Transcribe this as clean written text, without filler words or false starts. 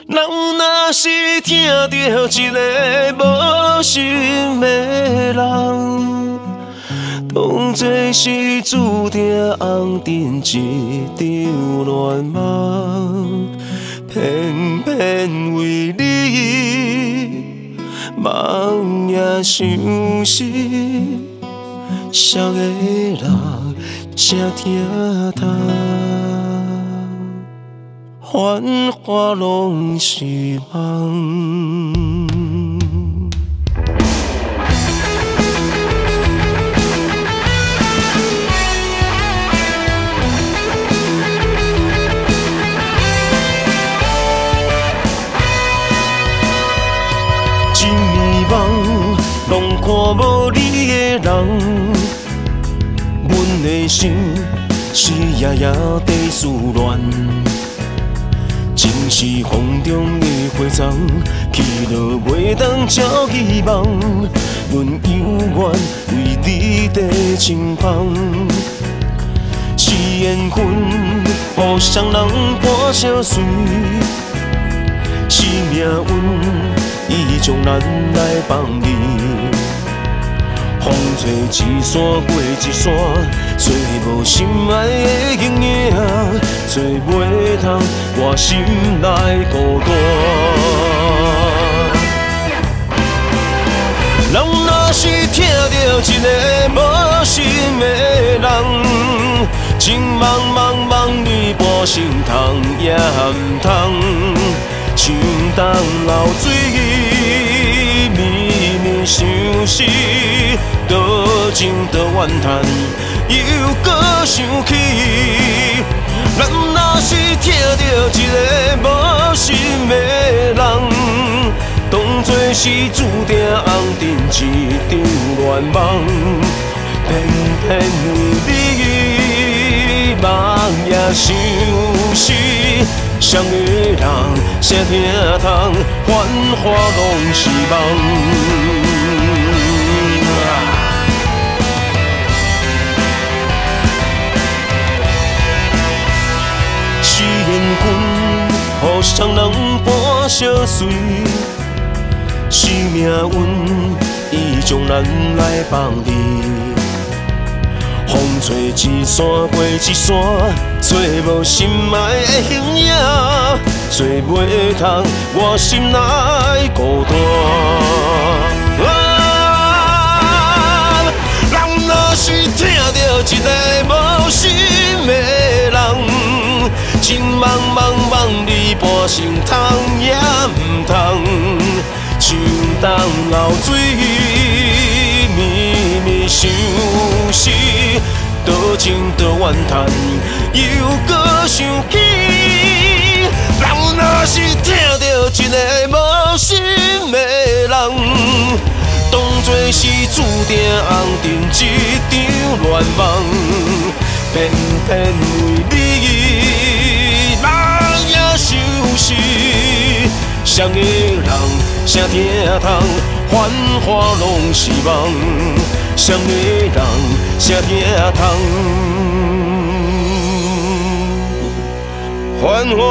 人若是听到一个无心的人，当作是注定红尘一场乱梦，偏偏为你梦也相思，谁的人谁听透？繁华拢是梦。一暝梦，拢看无你的人，阮的心是夜夜在思恋。情是风中的花丛，去落袂当照希望。阮犹原为你在轻放，是缘分，互双人伴相随，是命运，伊将咱来放离。风吹一山过一山，找无心爱的形影，找袂通我心内孤单。人若是听到一个无心的人，情茫茫梦里半心痛也唔通，像东流水绵绵相思。多情多怨叹，又搁想起。咱若是听到一个无心的人，当作是注定红尘一场乱梦，偏偏为你梦也相思。谁的人谁听通？繁华拢是梦。互双人伴相随，是命运，伊将咱来放离。风吹一山过一山，找无心爱的形影，找袂通我心内孤单。人若是听到一个无心的人，情茫茫梦里半生痛也唔通，像东流水绵绵相思，多情多怨叹，又搁想起。人若是听到一个无心的人，当作是注定红尘一场乱梦，偏偏为你梦也相思。谁的人谁听通？繁华拢是梦，谁的人谁听通？繁华。